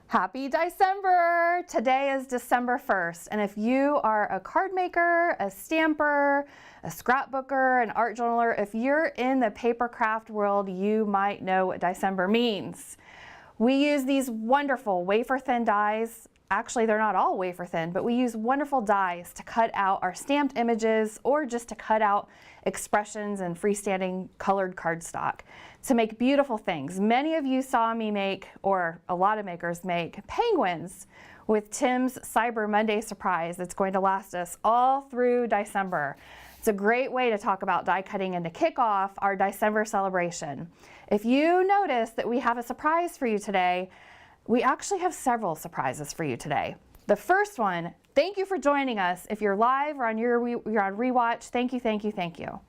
Happy December! Today is December 1st, and if you are a card maker, a stamper, a scrapbooker, an art journaler, if you're in the paper craft world, you might know what December means. We use these wonderful wafer thin dies. Actually, they're not all wafer thin, but we use wonderful dies to cut out our stamped images or just to cut out expressions and freestanding colored cardstock to make beautiful things. Many of you saw me make, or a lot of makers make, penguins with Tim's Cyber Monday surprise that's going to last us all through December. It's a great way to talk about die cutting and to kick off our December celebration. If you notice that we have a surprise for you today, we actually have several surprises for you today. The first one, thank you for joining us. If you're live or you're on rewatch, thank you, thank you, thank you.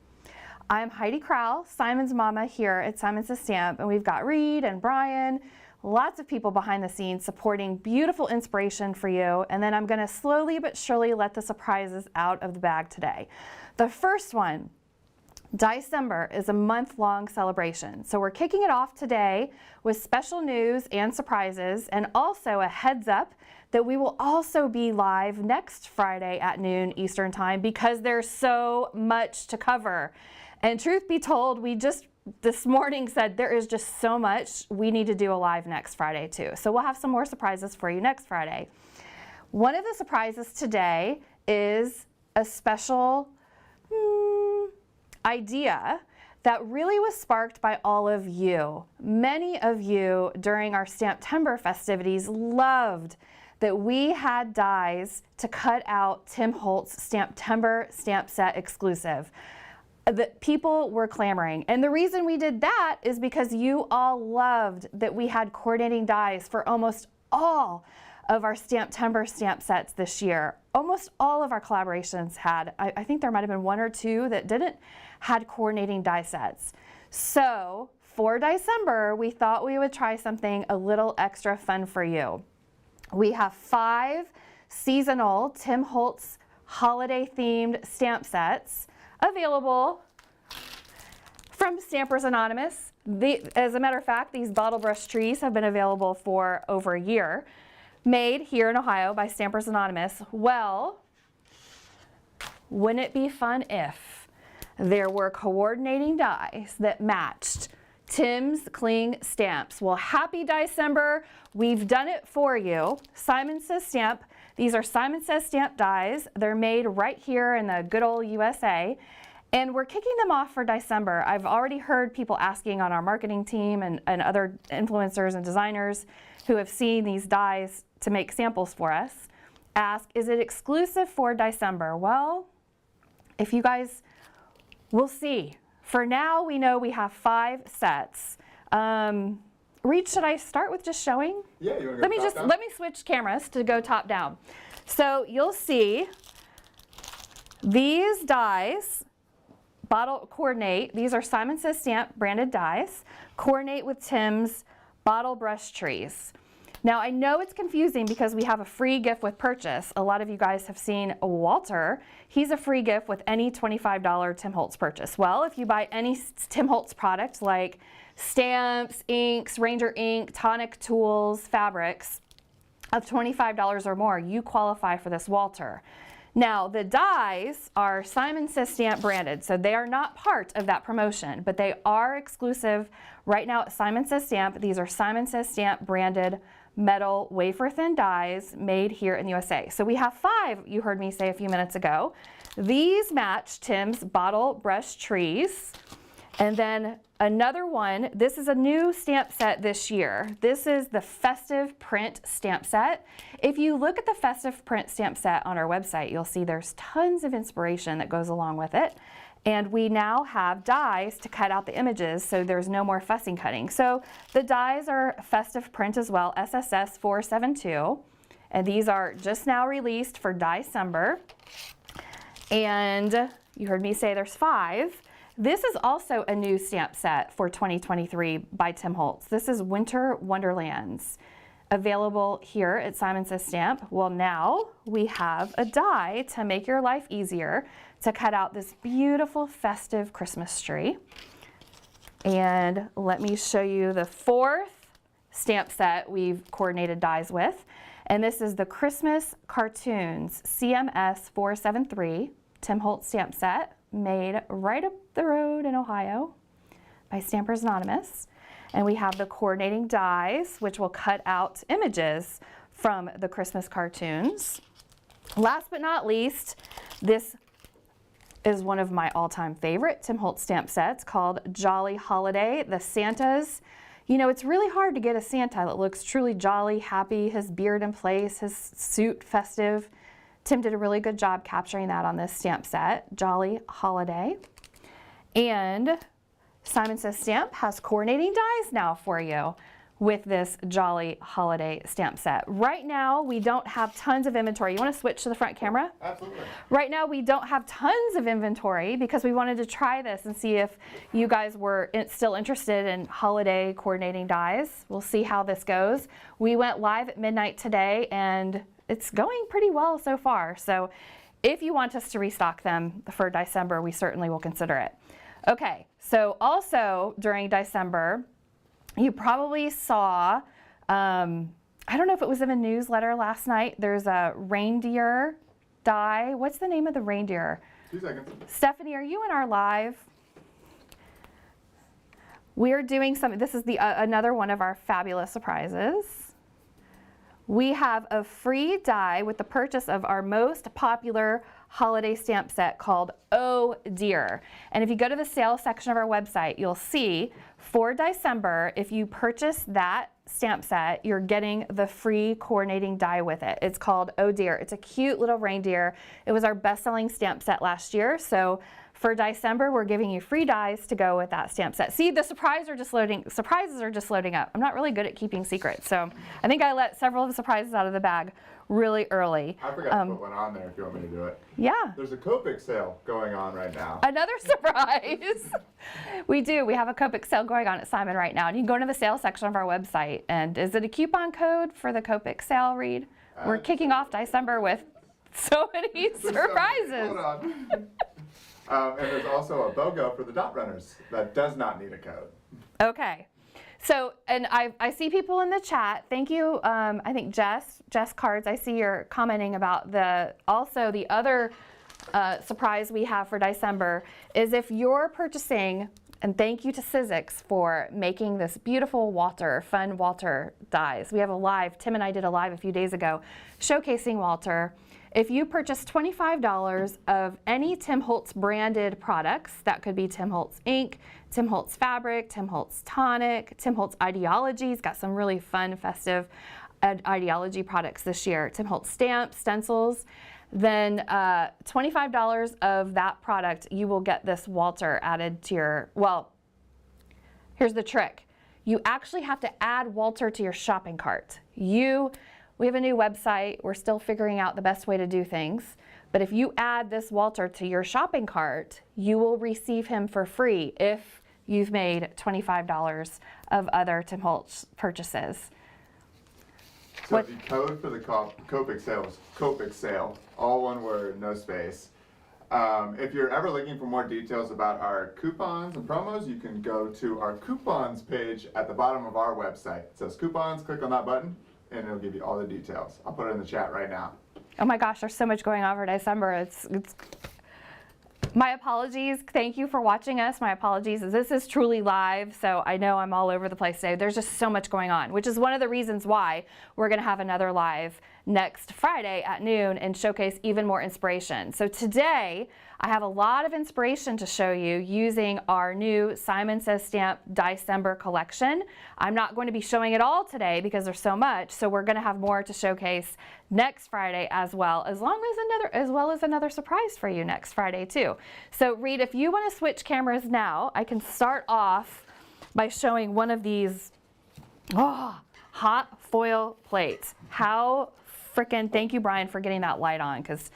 I'm Heidi Crowell, Simon's mama here at Simon Says Stamp, and we've got Reed and Brian, lots of people behind the scenes supporting beautiful inspiration for you, and then I'm gonna slowly but surely let the surprises out of the bag today. The first one, December is a month-long celebration, so we're kicking it off today with special news and surprises, and also a heads up that we will also be live next Friday at noon Eastern Time because there's so much to cover. And truth be told, we just this morning said there is just so much we need to do a live next Friday too. So we'll have some more surprises for you next Friday. One of the surprises today is a special idea that really was sparked by all of you. Many of you during our Stamptember festivities loved that we had dies to cut out Tim Holtz Stamptember stamp set exclusive. That people were clamoring. And the reason we did that is because you all loved that we had coordinating dies for almost all of our Stamptember stamp sets this year. Almost all of our collaborations had, I think there might have been one or two that didn't, had coordinating die sets. So for December, we thought we would try something a little extra fun for you. We have 5 seasonal Tim Holtz holiday themed stamp sets available from Stampers Anonymous. As a matter of fact, these bottle brush trees have been available for over a year, made here in Ohio by Stampers Anonymous. Well, wouldn't it be fun if there were coordinating dies that matched Tim's Cling stamps? Well, happy December. We've done it for you. Simon Says Stamp. These are Simon Says Stamp dies. They're made right here in the good old USA. And we're kicking them off for December. I've already heard people asking on our marketing team and other influencers and designers who have seen these dies to make samples for us, ask, is it exclusive for December? Well, if you guys, we'll see. For now, we know we have 5 sets. Reed, should I start with just showing? Yeah, you want to go top down? Let me switch cameras to go top down. So you'll see these dies bottle coordinate. These are Simon Says Stamp branded dies. Coordinate with Tim's bottle brush trees. Now I know it's confusing because we have a free gift with purchase. A lot of you guys have seen Walter. He's a free gift with any $25 Tim Holtz purchase. Well, if you buy any Tim Holtz product like stamps, inks, Ranger ink, tonic tools, fabrics of $25 or more, you qualify for this Walter. Now the dies are Simon Says Stamp branded, so they are not part of that promotion, but they are exclusive right now at Simon Says Stamp. These are Simon Says Stamp branded metal wafer thin dies made here in the USA. So we have 5, you heard me say a few minutes ago. These match Tim's bottle brush trees. And then another one, this is a new stamp set this year. This is the Festive print stamp set. If you look at the Festive print stamp set on our website, you'll see there's tons of inspiration that goes along with it. And we now have dies to cut out the images, so there's no more fussing cutting. So the dies are Festive print as well, SSS 472. And these are just now released for December. And you heard me say there's 5. This is also a new stamp set for 2023 by Tim Holtz. This is Winter Wonderlands, available here at Simon Says Stamp. Well, now we have a die to make your life easier to cut out this beautiful festive Christmas tree. And let me show you the 4th stamp set we've coordinated dies with. And this is the Christmas Cartoons CMS 473 Tim Holtz stamp set, made right up the road in Ohio by Stampers Anonymous. And we have the coordinating dies, which will cut out images from the Christmas cartoons. Last but not least, this is one of my all-time favorite Tim Holtz stamp sets called Jolly Holiday. The Santas, you know, it's really hard to get a Santa that looks truly jolly, happy, his beard in place, his suit festive. Tim did a really good job capturing that on this stamp set, Jolly Holiday. And Simon Says Stamp has coordinating dies now for you with this Jolly Holiday stamp set. Right now, we don't have tons of inventory. You want to switch to the front camera? Absolutely. Right now, we don't have tons of inventory because we wanted to try this and see if you guys were still interested in holiday coordinating dies. We'll see how this goes. We went live at midnight today, and it's going pretty well so far. So if you want us to restock them for DieCember, we certainly will consider it. Okay, so also during DieCember, you probably saw, I don't know if it was in the newsletter last night, there's a reindeer die. What's the name of the reindeer? 2 seconds. Stephanie, are you in our live? We're doing something, this is the another one of our fabulous surprises. We have a free die with the purchase of our most popular holiday stamp set called Oh Dear. And if you go to the sales section of our website, you'll see for DieCember, if you purchase that stamp set, you're getting the free coordinating die with it. It's called Oh Dear. It's a cute little reindeer. It was our best-selling stamp set last year. So for DieCember, we're giving you free dies to go with that stamp set. See, the surprises are just loading up. I'm not really good at keeping secrets, so I think I let several of the surprises out of the bag really early. I forgot to put one on there if you want me to do it. Yeah. There's a Copic sale going on right now. Another surprise. We do. We have a Copic sale going on at Simon right now. And you can go to the sales section of our website. And is it a coupon code for the Copic sale, Reed? We're kicking off DieCember with so many surprises. Hold on. And there's also a BOGO for the dot runners that does not need a code. Okay. So, and I see people in the chat. Thank you. I think Jess Cards, I see you're commenting about also the other surprise we have for DieCember is if you're purchasing, and thank you to Sizzix for making this beautiful fun Walter dies. We have a live, Tim and I did a live a few days ago showcasing Walter. If you purchase $25 of any Tim Holtz branded products, that could be Tim Holtz ink, Tim Holtz fabric, Tim Holtz tonic, Tim Holtz ideologies, got some really fun festive ideology products this year, Tim Holtz stamps, stencils, then $25 of that product, you will get this Walter added to your, well, here's the trick. You actually have to add Walter to your shopping cart. We have a new website. We're still figuring out the best way to do things. But if you add this Walter to your shopping cart, you will receive him for free if you've made $25 of other Tim Holtz purchases. So the code for the Copic sale is Copic sale, all one word, no space. If you're ever looking for more details about our coupons and promos, you can go to our coupons page at the bottom of our website. It says coupons, click on that button, and it'll give you all the details. I'll put it in the chat right now. Oh my gosh, there's so much going on for DieCember. It's my apologies. Thank you for watching us. My apologies. This is truly live, so I know I'm all over the place today. There's just so much going on, which is one of the reasons why we're going to have another live next Friday at noon and showcase even more inspiration. So today, I have a lot of inspiration to show you using our new Simon Says Stamp DieCember collection. I'm not going to be showing it all today because there's so much, so we're going to have more to showcase next Friday as well as another surprise for you next Friday too. So Reed, if you want to switch cameras now, I can start off by showing one of these hot foil plates. How frickin', thank you Brian for getting that light on, because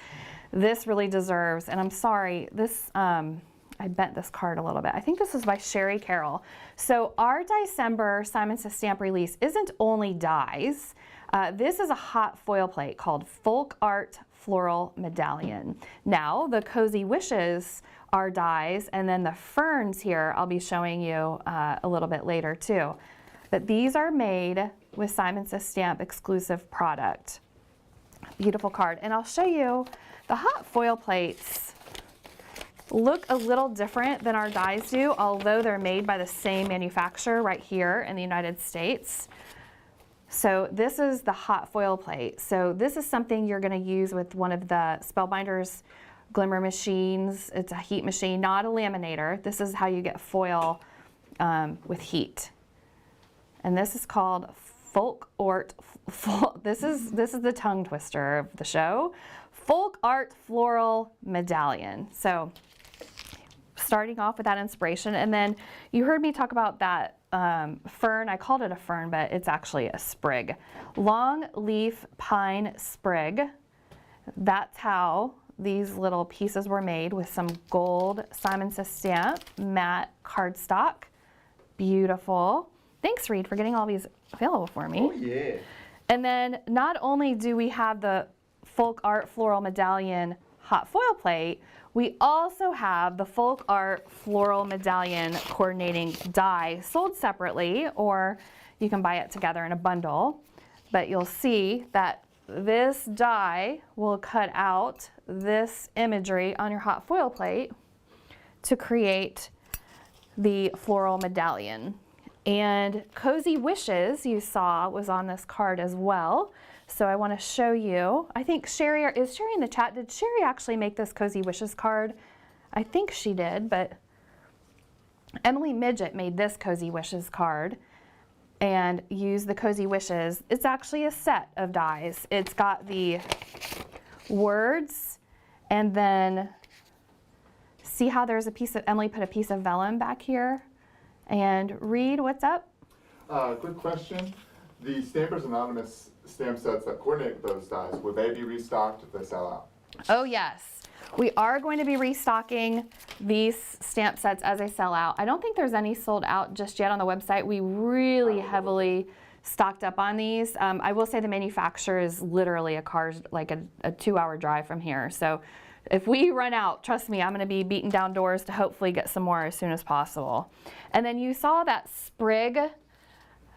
this really deserves, and I'm sorry, this, I bent this card a little bit. I think this is by Sherry Carroll. So our DieCember Simon Says Stamp release isn't only dies. This is a hot foil plate called Folk Art Floral Medallion. Now, the Cozy Wishes are dies, and then the ferns here I'll be showing you a little bit later too. But these are made with Simon Says Stamp exclusive product. Beautiful card. And I'll show you the hot foil plates look a little different than our dies do, although they're made by the same manufacturer right here in the United States. So this is the hot foil plate. So this is something you're going to use with one of the Spellbinders glimmer machines. It's a heat machine, not a laminator. This is how you get foil with heat. And this is called Folk Art. This is the tongue twister of the show. Folk Art Floral Medallion. So starting off with that inspiration, and then you heard me talk about that fern. I called it a fern, but it's actually a sprig. Long leaf pine sprig. That's how these little pieces were made, with some gold Simon Says Stamp matte cardstock. Beautiful. Thanks, Reed, for getting all these available for me. Oh, yeah. And then not only do we have the Folk Art Floral Medallion hot foil plate, we also have the Folk Art Floral Medallion coordinating die sold separately, or you can buy it together in a bundle. But you'll see that this die will cut out this imagery on your hot foil plate to create the floral medallion. And Cozy Wishes, you saw, was on this card as well. So I want to show you. I think Sherry, is Sherry in the chat? Did Sherry actually make this Cozy Wishes card? I think she did, but Emily Midget made this Cozy Wishes card and used the Cozy Wishes. It's actually a set of dies. It's got the words, and then see how there's a piece of, Emily put a piece of vellum back here. And Reed, what's up? Quick question. The Stampers Anonymous stamp sets that coordinate with those dies, will they be restocked if they sell out? Oh yes, we are going to be restocking these stamp sets as they sell out. I don't think there's any sold out just yet on the website. We really heavily stocked up on these. I will say the manufacturer is literally a 2-hour drive from here. So if we run out, trust me, I'm going to be beating down doors to hopefully get some more as soon as possible. And then you saw that sprig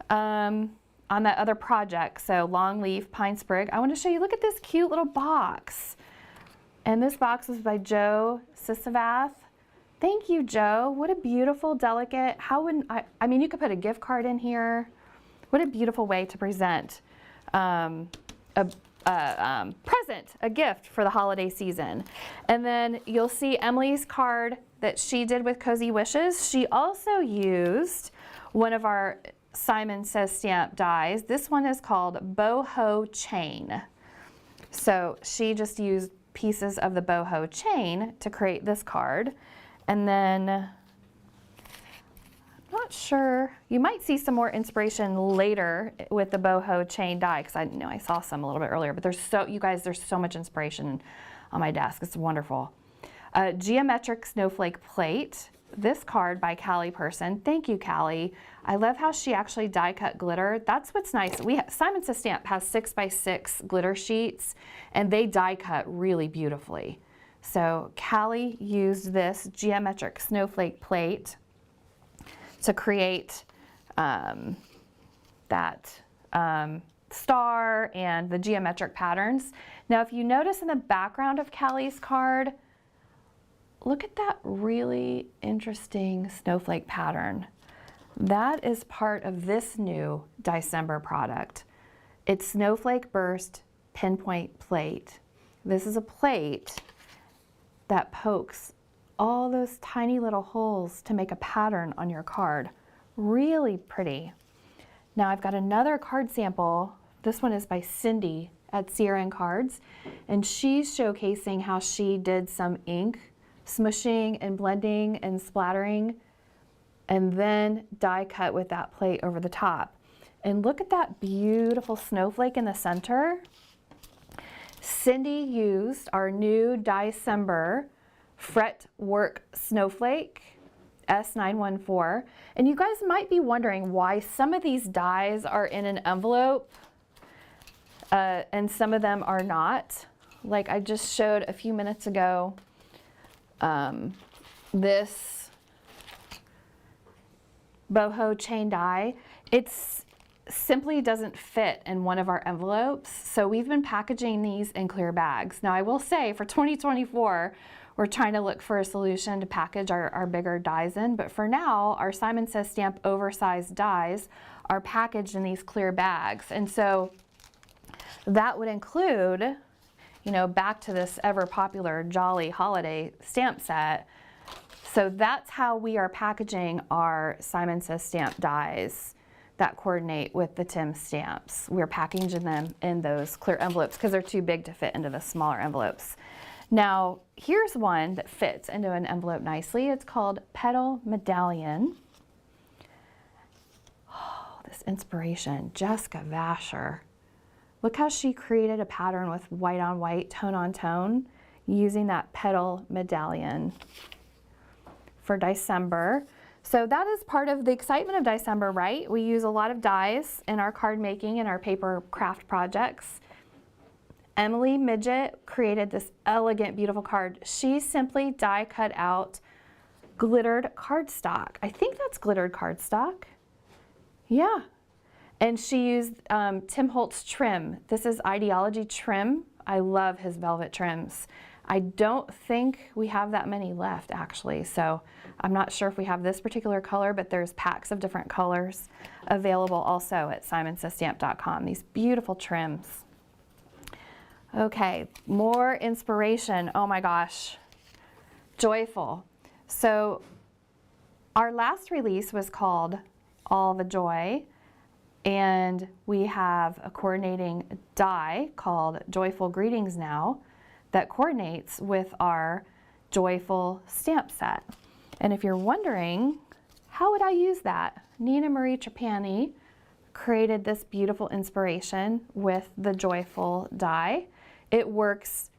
on that other project, so long leaf pine sprig. I want to show you, look at this cute little box. And this box was by Joe Sisavath. Thank you, Joe. What a beautiful, delicate, how wouldn't I mean, you could put a gift card in here. What a beautiful way to present present, a gift for the holiday season. And then you'll see Emily's card that she did with Cozy Wishes. She also used one of our Simon Says Stamp dies. This one is called Boho Chain. So she just used pieces of the boho chain to create this card. And then, I'm not sure, you might see some more inspiration later with the boho chain die, because I know I saw some a little bit earlier, but there's so much inspiration on my desk. It's wonderful. Geometric snowflake plate. This card by Callie Person. Thank you, Callie. I love how she actually die cut glitter. That's what's nice. Simon Says Stamp has 6x6 glitter sheets, and they die cut really beautifully. So Callie used this geometric snowflake plate to create that star and the geometric patterns. Now, if you notice in the background of Callie's card, look at that really interesting snowflake pattern. That is part of this new DieCember product. It's Snowflake Burst Pinpoint Plate. This is a plate that pokes all those tiny little holes to make a pattern on your card. Really pretty. Now I've got another card sample. This one is by Cindy at Sierra Cards, and she's showcasing how she did some ink smushing and blending and splattering, and then die cut with that plate over the top. And look at that beautiful snowflake in the center. Cindy used our new DieCember Fretwork Snowflake S914. And you guys might be wondering why some of these dies are in an envelope and some of them are not. Like I just showed a few minutes ago, this boho chain die. It's simply doesn't fit in one of our envelopes. So we've been packaging these in clear bags. Now I will say for 2024, we're trying to look for a solution to package our bigger dies in, but for now, our Simon Says Stamp oversized dies are packaged in these clear bags. And so that would include, you know, back to this ever popular Jolly Holiday stamp set. So that's how we are packaging our Simon Says Stamp dies that coordinate with the Tim stamps. We're packaging them in those clear envelopes because they're too big to fit into the smaller envelopes. Now, here's one that fits into an envelope nicely. It's called Petal Medallion. Oh, this inspiration, Jessica Vasher. Look how she created a pattern with white on white, tone on tone, using that petal medallion for December. So that is part of the excitement of December, right? We use a lot of dies in our card making and our paper craft projects. Emily Midget created this elegant, beautiful card. She simply die cut out glittered cardstock. I think that's glittered cardstock. Yeah. And she used Tim Holtz trim. This is Ideology trim. I love his velvet trims. I don't think we have that many left actually, so I'm not sure if we have this particular color, but there's packs of different colors available also at simonsaysstamp.com. These beautiful trims. Okay, more inspiration. Oh my gosh, joyful. So our last release was called All the Joy, and we have a coordinating die called Joyful Greetings Now that coordinates with our joyful stamp set. And if you're wondering, how would I use that? Nina Marie Trapani created this beautiful inspiration with the joyful die. It works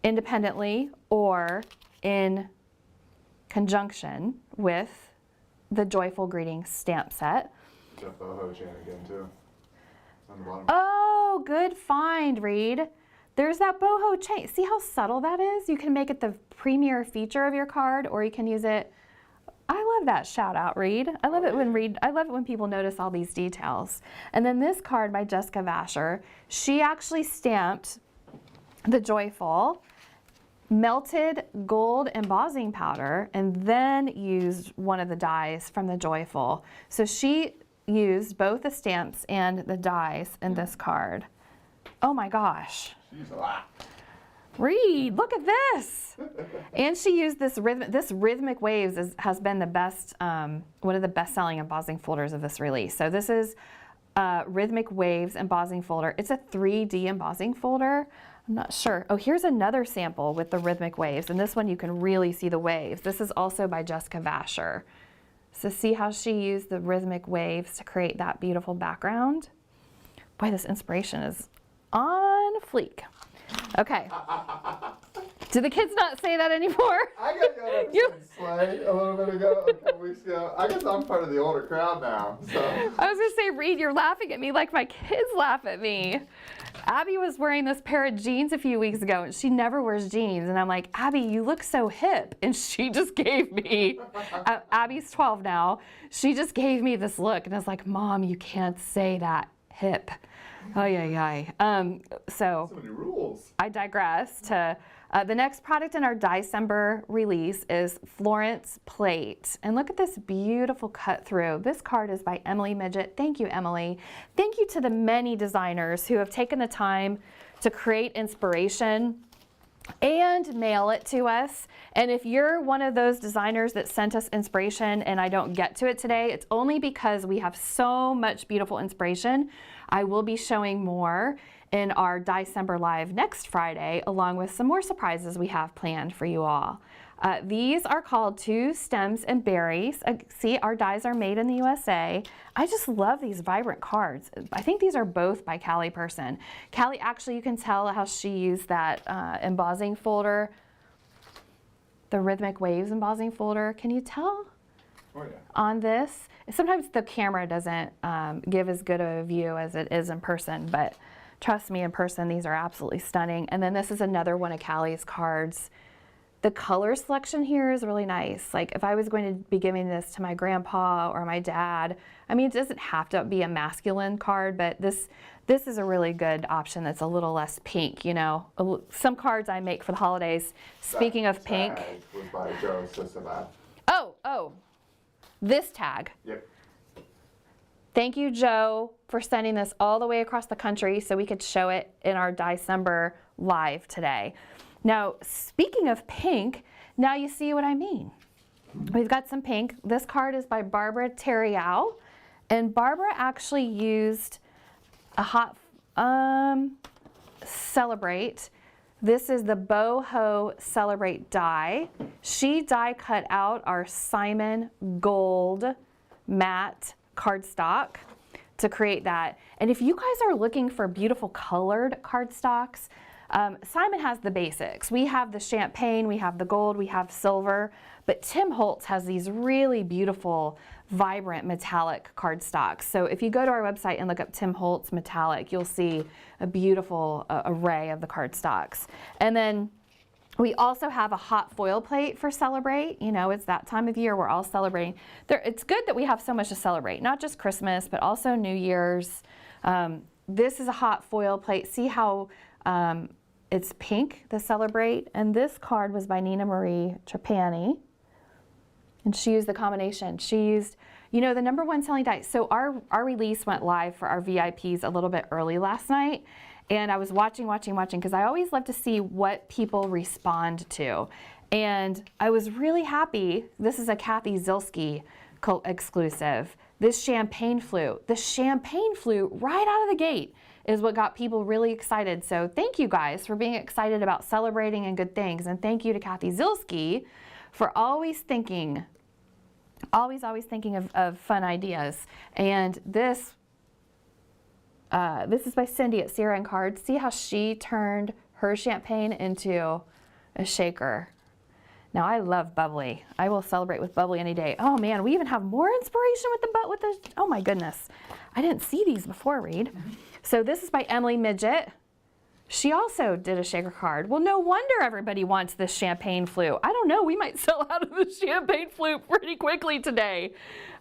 independently or in conjunction with the Joyful Greetings stamp set. The boho chain again too, on the bottom. Oh, good find, Reed. There's that boho chain. See how subtle that is? You can make it the premier feature of your card, or you can use it. I love that shout out, Reed. I love it when people notice all these details. And then this card by Jessica Vasher, she actually stamped the Joyful, melted gold embossing powder, and then used one of the dies from the Joyful. So she used both the stamps and the dies in this card. Oh my gosh. She's a lot. Reed, look at this. And she used this Rhythmic Waves has been the best, one of the best-selling embossing folders of this release. So this is Rhythmic Waves embossing folder. It's a 3D embossing folder. I'm not sure. Oh, here's another sample with the Rhythmic Waves, and this one you can really see the waves. This is also by Jessica Vasher. So see how she used the Rhythmic Waves to create that beautiful background? Boy, this inspiration is on fleek. Okay. Do the kids not say that anymore? I got yelled at Slay a little bit ago, a couple weeks ago. I guess I'm part of the older crowd now. So. I was gonna say, Reed, you're laughing at me like my kids laugh at me. Abby was wearing this pair of jeans a few weeks ago, and she never wears jeans. And I'm like, Abby, you look so hip. And she just gave me, Abby's 12 now, she just gave me this look. And I was like, Mom, you can't say that, hip. Oh, yeah. So many rules. I digress to the next product in our DieCember release is Florence Plate. And look at this beautiful cut through. This card is by Emily Midget. Thank you, Emily. Thank you to the many designers who have taken the time to create inspiration and mail it to us. And if you're one of those designers that sent us inspiration and I don't get to it today, it's only because we have so much beautiful inspiration. I will be showing more in our DieCember Live next Friday, along with some more surprises we have planned for you all. These are called Two Stems and Berries. See, our dies are made in the USA. I just love these vibrant cards. I think these are both by Callie Person. Callie, actually, you can tell how she used that embossing folder, the Rhythmic Waves embossing folder. Can you tell? Oh, yeah. On this? Sometimes the camera doesn't give as good of a view as it is in person, but trust me, in person, these are absolutely stunning. And then this is another one of Callie's cards The color selection here is really nice. Like if I was going to be giving this to my grandpa or my dad, I mean, it doesn't have to be a masculine card, but this is a really good option that's a little less pink, you know. Some cards I make for the holidays, speaking of pink. Tag was by Joe Sisaba. Oh, this tag. Yep. Thank you, Joe, for sending this all the way across the country so we could show it in our DieCember live today. Now, speaking of pink, now you see what I mean. We've got some pink. This card is by Barbara Terriau, and Barbara actually used a hot Celebrate. This is the Boho Celebrate die. She die cut out our Simon Gold matte cardstock to create that. And if you guys are looking for beautiful colored cardstocks, Simon has the basics. We have the champagne, we have the gold, we have silver, but Tim Holtz has these really beautiful, vibrant metallic cardstocks. So if you go to our website and look up Tim Holtz metallic, you'll see a beautiful array of the cardstocks. And then we also have a hot foil plate for Celebrate. You know, it's that time of year we're all celebrating. It's good that we have so much to celebrate, not just Christmas, but also New Year's. This is a hot foil plate. See how it's pink, the Celebrate, and this card was by Nina Marie Trapani, and she used the combination. She used, you know, the #1 selling die. So our release went live for our VIPs a little bit early last night, and I was watching, because I always love to see what people respond to. And I was really happy. This is a Kathy Zilski exclusive. This champagne flute. The champagne flute right out of the gate is what got people really excited. So thank you guys for being excited about celebrating and good things. And thank you to Kathy Zilski for always thinking of fun ideas. And this is by Cindy at Sierra and Cards. See how she turned her champagne into a shaker. Now I love bubbly. I will celebrate with bubbly any day. Oh man, we even have more inspiration with the oh my goodness. I didn't see these before, Reed. So this is by Emily Midget. She also did a shaker card. Well, no wonder everybody wants this champagne flute. I don't know, we might sell out of the champagne flute pretty quickly today.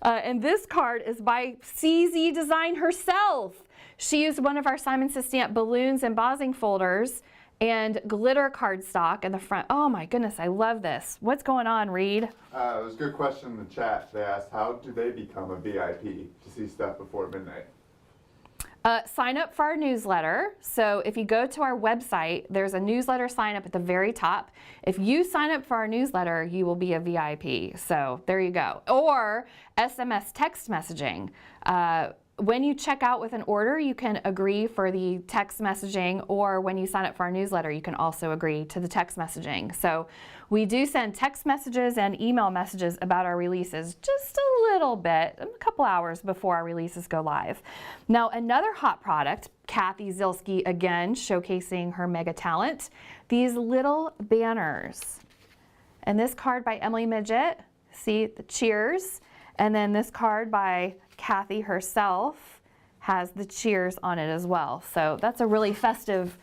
And this card is by CZ Design herself. She used one of our Simon Says Stamp balloons embossing folders and glitter cardstock in the front. Oh my goodness, I love this. What's going on, Reed? It was a good question in the chat. They asked, how do they become a VIP to see stuff before midnight? Sign up for our newsletter. So if you go to our website, there's a newsletter sign up at the very top. If you sign up for our newsletter, you will be a VIP. So there you go. Or SMS text messaging. When you check out with an order, you can agree for the text messaging, or when you sign up for our newsletter, you can also agree to the text messaging. So we do send text messages and email messages about our releases just a little bit, a couple hours before our releases go live. Now, another hot product, Kathy Zilski again, showcasing her mega talent, these little banners. And this card by Emily Midget, see the cheers. And then this card by Kathy herself has the cheers on it as well. So that's a really festive.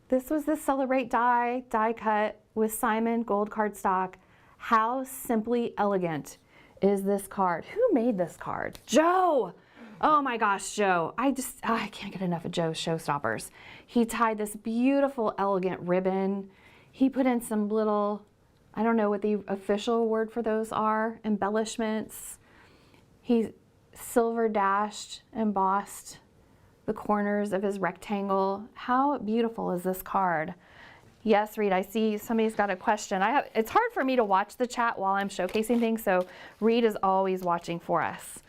This was the Celebrate die cut with Simon Gold cardstock. How simply elegant is this card? Who made this card? Joe! Oh my gosh, Joe. I can't get enough of Joe's showstoppers. He tied this beautiful, elegant ribbon. He put in some little, I don't know what the official word for those are, embellishments. He silver dashed, embossed the corners of his rectangle. How beautiful is this card? Yes, Reed, I see somebody's got a question. It's hard for me to watch the chat while I'm showcasing things, so Reed is always watching for us.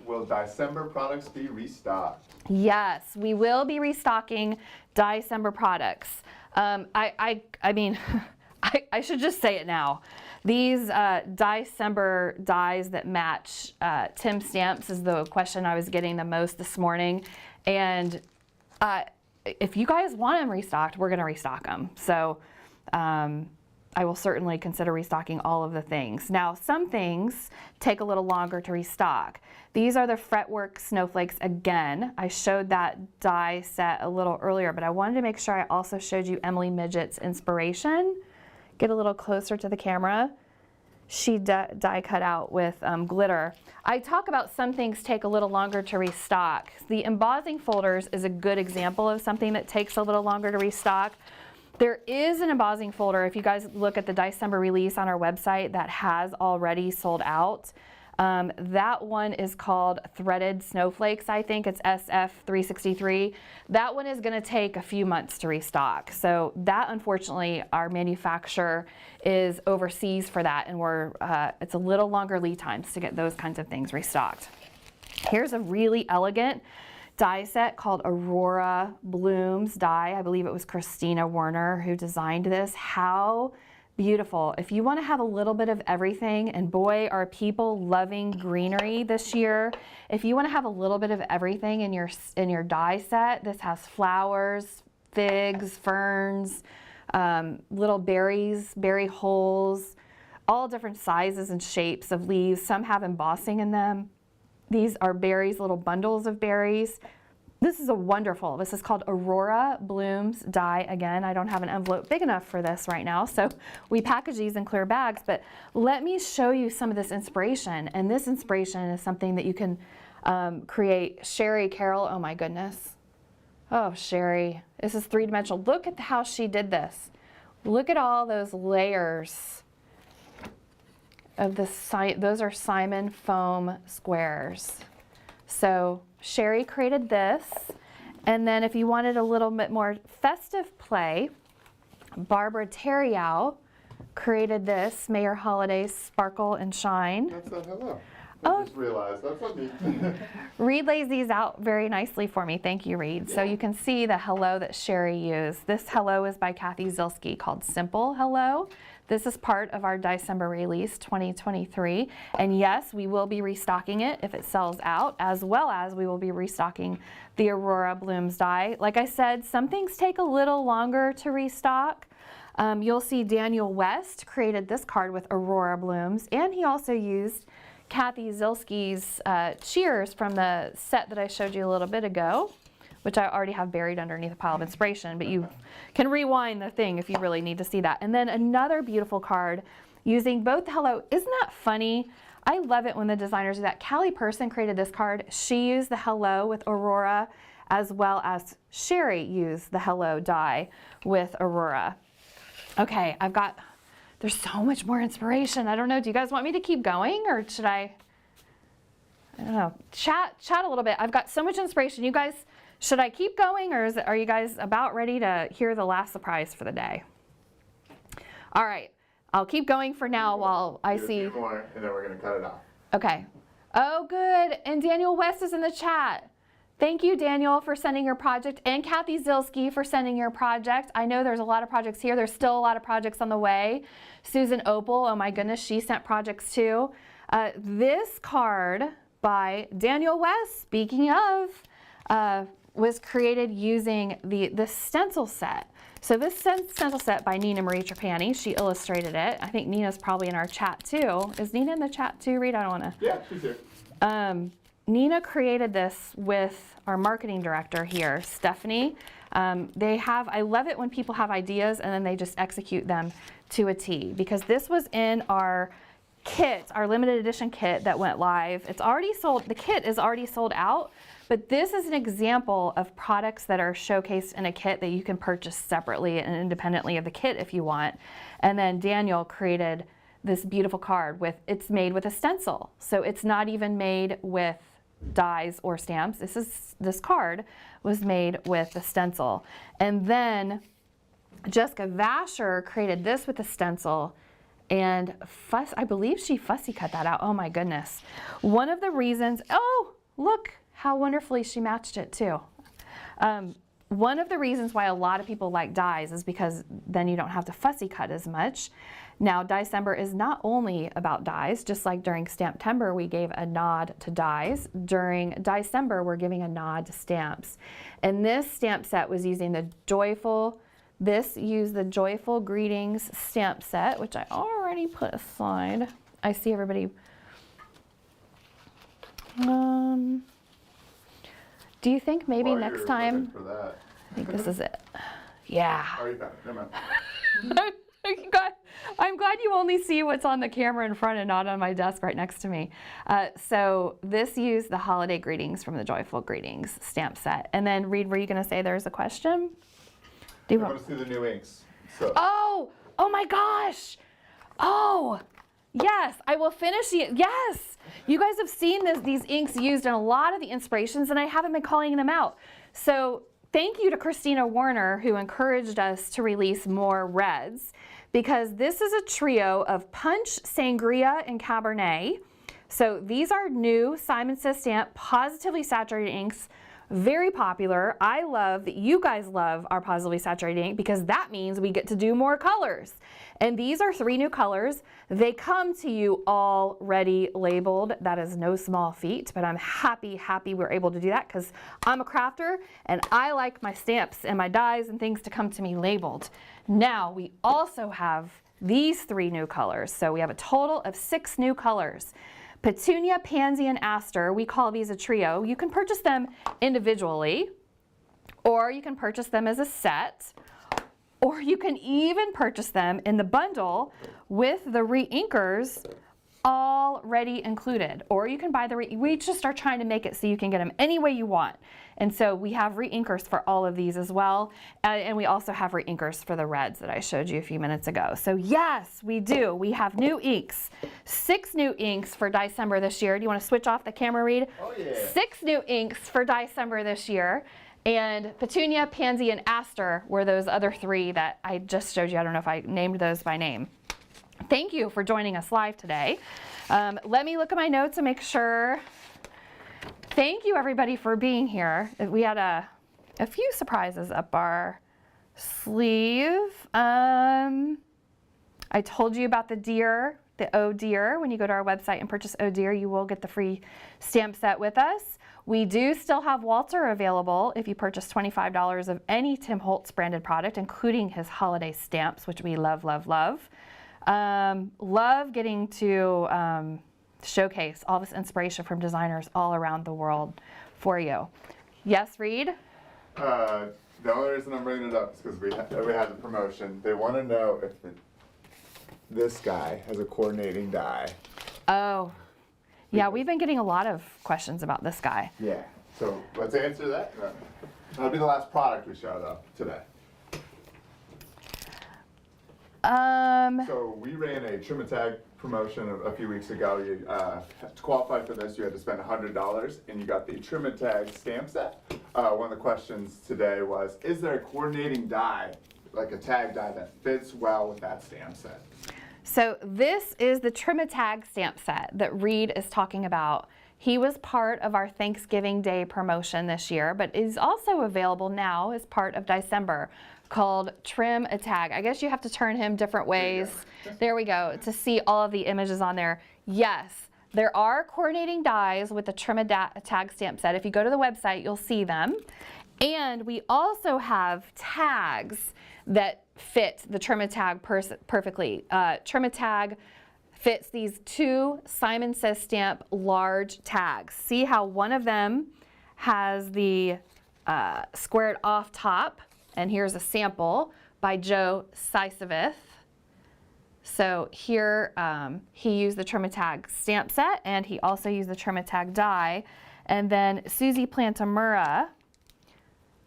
Will DieCember products be restocked? Yes, we will be restocking DieCember products. I mean, I should just say it now. These DieCember dies that match Tim stamps is the question I was getting the most this morning. And if you guys want them restocked, we're going to restock them. So I will certainly consider restocking all of the things. Now, some things take a little longer to restock. These are the fretwork snowflakes again. I showed that die set a little earlier, but I wanted to make sure I also showed you Emily Midget's inspiration. Get a little closer to the camera. She die cut out with glitter. I talk about some things take a little longer to restock. The embossing folders is a good example of something that takes a little longer to restock. There is an embossing folder, if you guys look at the DieCember release on our website, that has already sold out. That one is called Threaded Snowflakes, I think. It's SF363. That one is going to take a few months to restock. So that, unfortunately, our manufacturer is overseas for that, and it's a little longer lead times to get those kinds of things restocked. Here's a really elegant die set called Aurora Blooms die. I believe it was Christina Werner who designed this. How beautiful. If you want to have a little bit of everything, and boy, are people loving greenery this year. If you want to have a little bit of everything in your die set, this has flowers, figs, ferns, little berries, berry holes, all different sizes and shapes of leaves. Some have embossing in them. These are berries, little bundles of berries. This is this is called Aurora Blooms die. Again, I don't have an envelope big enough for this right now, so we package these in clear bags, but let me show you some of this inspiration. And this inspiration is something that you can create. Sherry Carroll, oh my goodness. Oh, Sherry, this is three-dimensional. Look at how she did this. Look at all those layers of those are Simon foam squares. So Sherry created this, and then if you wanted a little bit more festive play, Barbara Terriau created this, May Your Holidays Sparkle and Shine. That's a hello. I just realized, that's what neat. Reed lays these out very nicely for me. Thank you, Reed. Yeah. So you can see the hello that Sherry used. This hello is by Kathy Zilski called Simple Hello. This is part of our DieCember release 2023. And yes, we will be restocking it if it sells out, as well as we will be restocking the Aurora Blooms die. Like I said, some things take a little longer to restock. You'll see Daniel West created this card with Aurora Blooms, and he also used Kathy Zilski's cheers from the set that I showed you a little bit ago, which I already have buried underneath a pile of inspiration, but you can rewind the thing if you really need to see that. And then another beautiful card using both the hello. Isn't that funny? I love it when the designers do that. Callie Person created this card. She used the hello with Aurora, as well as Sherry used the hello die with Aurora. Okay, there's so much more inspiration. I don't know, do you guys want me to keep going, or should I don't know, chat a little bit. I've got so much inspiration. You guys, should I keep going, or are you guys about ready to hear the last surprise for the day? All right, I'll keep going for now while I see. A few more, and then we're gonna cut it off. Okay. Oh, good. And Daniel West is in the chat. Thank you, Daniel, for sending your project, and Kathy Zilski for sending your project. I know there's a lot of projects here. There's still a lot of projects on the way. Susan Opal, oh my goodness, she sent projects too. This card by Daniel West, speaking of, was created using the stencil set. So this stencil set by Nina Marie Trapani, she illustrated it. I think Nina's probably in our chat too. Is Nina in the chat too, Reed? I don't want to. Yeah, she's here. Nina created this with our marketing director here, Stephanie. I love it when people have ideas and then they just execute them to a T, because this was in our kit, our limited edition kit that went live. It's already sold, the kit is already sold out, but this is an example of products that are showcased in a kit that you can purchase separately and independently of the kit if you want. And then Daniel created this beautiful card it's made with a stencil. So it's not even made with dies or stamps. This card was made with a stencil. And then Jessica Vasher created this with a stencil, and I believe she fussy cut that out. Oh my goodness. One of the reasons, oh, look how wonderfully she matched it too. One of the reasons why a lot of people like dies is because then you don't have to fussy cut as much. Now, DieCember is not only about dies, just like during Stamptember we gave a nod to dies. During DieCember we're giving a nod to stamps. And this stamp set was using the joyful This used the Joyful Greetings stamp set, which I already put aside. I see everybody. Do you think maybe While next you're time? looking for that. I think this is it. Yeah. Oh, you found it. Never mind. I'm glad you only see what's on the camera in front and not on my desk right next to me. So this used the holiday greetings from the Joyful Greetings stamp set. And then Reed, were you going to say there's a question? I want to see the new inks. So. Oh my gosh. Oh, yes, I will finish it. Yes, you guys have seen these inks used in a lot of the inspirations, and I haven't been calling them out. So thank you to Christina Warner, who encouraged us to release more reds, because this is a trio of Punch, Sangria, and Cabernet. So these are new Simon Says Stamp positively saturated inks. Very popular. I love that you guys love our positively saturated ink because that means we get to do more colors. And these are 3 new colors. They come to you already labeled. That is no small feat, but I'm happy we're able to do that because I'm a crafter and I like my stamps and my dies and things to come to me labeled. Now we also have these 3 new colors. So we have a total of 6 new colors. Petunia, Pansy, and Aster, we call these a trio. You can purchase them individually, or you can purchase them as a set, or you can even purchase them in the bundle with the reinkers already included. Or you can buy we just are trying to make it so you can get them any way you want. And so we have reinkers for all of these as well. And we also have reinkers for the reds that I showed you a few minutes ago. So yes, we do. We have new inks. 6 new inks for DieCember this year. Do you want to switch off the camera, Reed? Oh yeah. 6 new inks for DieCember this year. And Petunia, Pansy, and Aster were those other 3 that I just showed you. I don't know if I named those by name. Thank you for joining us live today. Let me look at my notes and make sure. Thank you everybody for being here. We had a few surprises up our sleeve. I told you about the deer, the Oh Deer. When you go to our website and purchase Oh Deer, you will get the free stamp set with us. We do still have Walter available if you purchase $25 of any Tim Holtz branded product, including his holiday stamps, which we love, love, love. Love getting to showcase all this inspiration from designers all around the world for you. Yes, Reed? The only reason I'm bringing it up is because we had the promotion. They want to know if this guy has a coordinating die. Oh, yeah, we've been getting a lot of questions about this guy. Yeah, so let's answer that. That'll be the last product we showed up today. So we ran a trim and tag promotion a few weeks ago. You, to qualify for this, you had to spend $100 and you got the trim and tag stamp set. One of the questions today was, is there a coordinating die, like a tag die that fits well with that stamp set? So this is the trim and tag stamp set that Reed is talking about. He was part of our Thanksgiving Day promotion this year, but is also available now as part of DieCember, called Trim a Tag. I guess you have to turn him different ways. There we go, to see all of the images on there. Yes, there are coordinating dies with the Trim a Tag stamp set. If you go to the website, you'll see them. And we also have tags that fit the Trim a Tag perfectly. Trim a Tag fits these 2 Simon Says Stamp large tags. See how one of them has the squared off top, and here's a sample by Joe Sisevith. So here he used the Trim a Tag stamp set, and he also used the Trim a Tag die. And then Susie Plantamura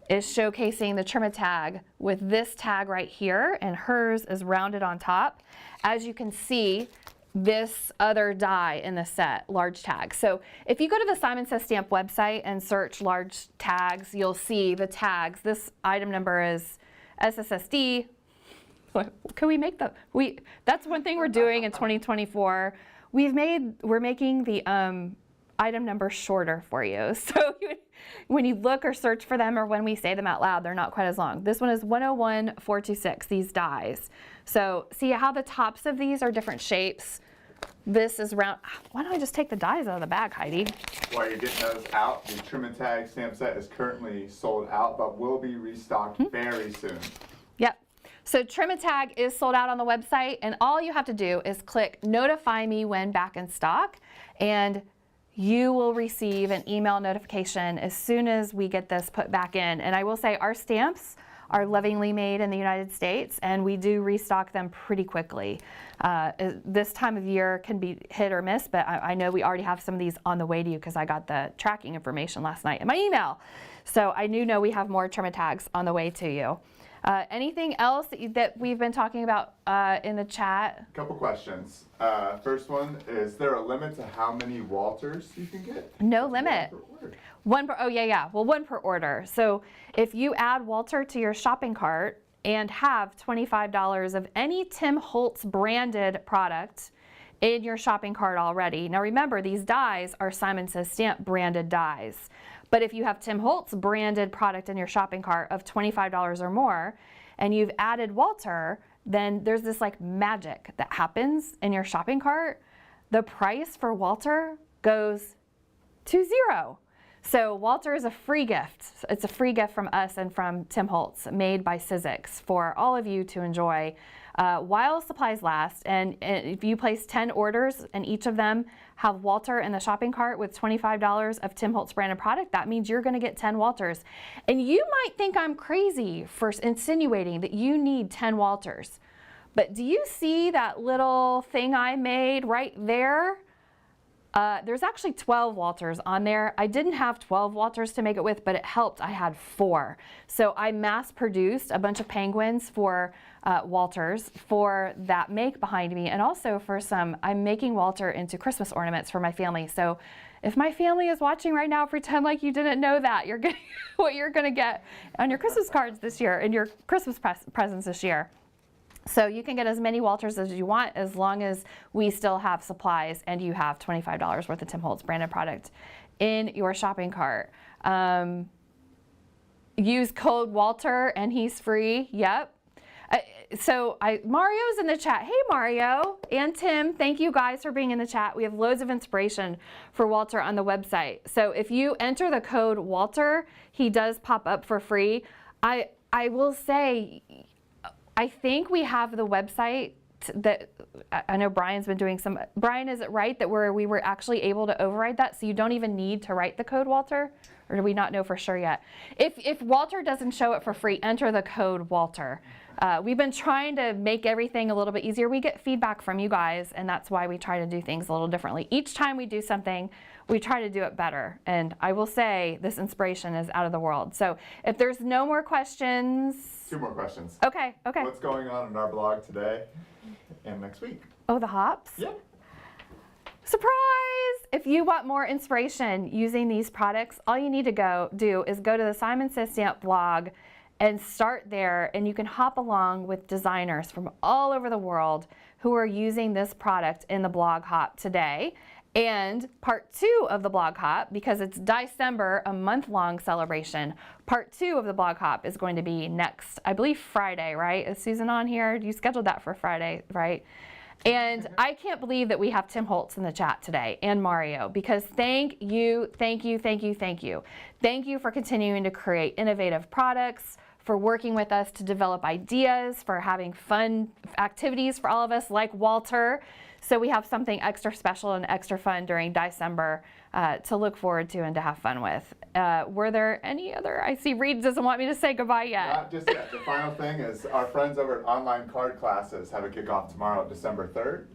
is showcasing the Trim a Tag with this tag right here, and hers is rounded on top. As you can see, this other die in the set, large tag. So if you go to the Simon Says Stamp website and search large tags, you'll see the tags. This item number is SSSD. Can we make that's one thing we're doing in 2024. We're making the item number shorter for you. So when you look or search for them, or when we say them out loud, they're not quite as long. This one is 101426, these dies. So see how the tops of these are different shapes? This is round. Why don't I just take the dies out of the bag, Heidi? While you're getting those out, the Trim and Tag stamp set is currently sold out, but will be restocked very soon. Yep, So Trim a Tag is sold out on the website, and all you have to do is click notify me when back in stock, and you will receive an email notification as soon as we get this put back in. And I will say our stamps are lovingly made in the United States, and we do restock them pretty quickly. This time of year can be hit or miss, but I know we already have some of these on the way to you because I got the tracking information last night in my email. So I do know we have more Trim a Tags on the way to you. Anything else that we've been talking about in the chat? Couple questions. First one, is there a limit to how many Walters you can get? No limit. One per, oh yeah. Well, one per order. So if you add Walter to your shopping cart and have $25 of any Tim Holtz branded product in your shopping cart already. Now remember, these dies are Simon Says Stamp branded dies. But if you have Tim Holtz branded product in your shopping cart of $25 or more, and you've added Walter, then there's this like magic that happens in your shopping cart. The price for Walter goes to zero. So Walter is a free gift. It's a free gift from us and from Tim Holtz, made by Sizzix for all of you to enjoy while supplies last. And if you place 10 orders and each of them have Walter in the shopping cart with $25 of Tim Holtz branded product, that means you're gonna get 10 Walters. And you might think I'm crazy for insinuating that you need 10 Walters. But do you see that little thing I made right there? There's actually 12 Walters on there. I didn't have 12 Walters to make it with, but it helped. I had 4. So I mass produced a bunch of penguins for Walters for that make behind me, and also for some, I'm making Walter into Christmas ornaments for my family. So if my family is watching right now, pretend like you didn't know that. You're getting what you're gonna get on your Christmas cards this year and your Christmas presents this year. So you can get as many Walters as you want as long as we still have supplies and you have $25 worth of Tim Holtz branded product in your shopping cart. Use code Walter and he's free. Yep. Mario's in the chat. Hey Mario and Tim, thank you guys for being in the chat. We have loads of inspiration for Walter on the website. So if you enter the code Walter, he does pop up for free. I will say, I think we have the website that, I know Brian's been doing some, Brian, is it right that we were actually able to override that so you don't even need to write the code Walter? Or do we not know for sure yet? If Walter doesn't show it for free, enter the code Walter. We've been trying to make everything a little bit easier. We get feedback from you guys, and that's why we try to do things a little differently. Each time we do something, we try to do it better. And I will say this inspiration is out of the world. So if there's no more questions. 2 more questions. Okay. What's going on in our blog today and next week? Oh, the hops? Yep. Surprise! If you want more inspiration using these products, all you need to do is go to the Simon Says Stamp blog and start there, and you can hop along with designers from all over the world who are using this product in the blog hop today. And part 2 of the blog hop, because it's DieCember, a month-long celebration, part 2 of the blog hop is going to be next, I believe Friday, right? Is Susan on here? You scheduled that for Friday, right? And I can't believe that we have Tim Holtz in the chat today and Mario, because thank you for continuing to create innovative products, for working with us to develop ideas, for having fun activities for all of us like Walter. So we have something extra special and extra fun during DieCember to look forward to and to have fun with. Were there any other? I see Reed doesn't want me to say goodbye yet. Not just yet. The final thing is our friends over at Online Card Classes have a kickoff tomorrow, December 3rd.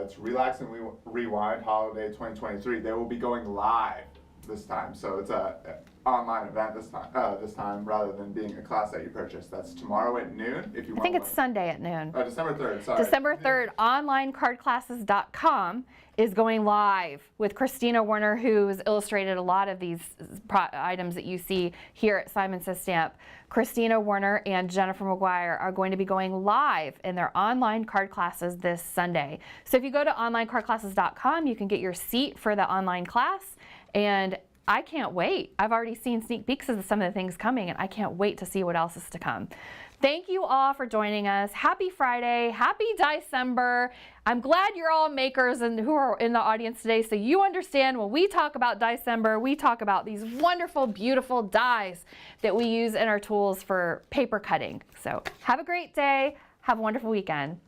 It's Relax and Rewind Holiday 2023. They will be going live this time, so it's a online event this time rather than being a class that you purchase. That's tomorrow at noon. If you want. I think it's Sunday at noon. December 3rd. Sorry. December 3rd. OnlineCardClasses.com is going live with Christina Werner, who's illustrated a lot of these items that you see here at Simon Says Stamp. Christina Werner and Jennifer McGuire are going to be going live in their online card classes this Sunday. So if you go to OnlineCardClasses.com, you can get your seat for the online class, and I can't wait. I've already seen sneak peeks of some of the things coming, and I can't wait to see what else is to come. Thank you all for joining us. Happy Friday, happy DieCember. I'm glad you're all makers and who are in the audience today, so you understand when we talk about DieCember, we talk about these wonderful, beautiful dies that we use in our tools for paper cutting. So have a great day. Have a wonderful weekend.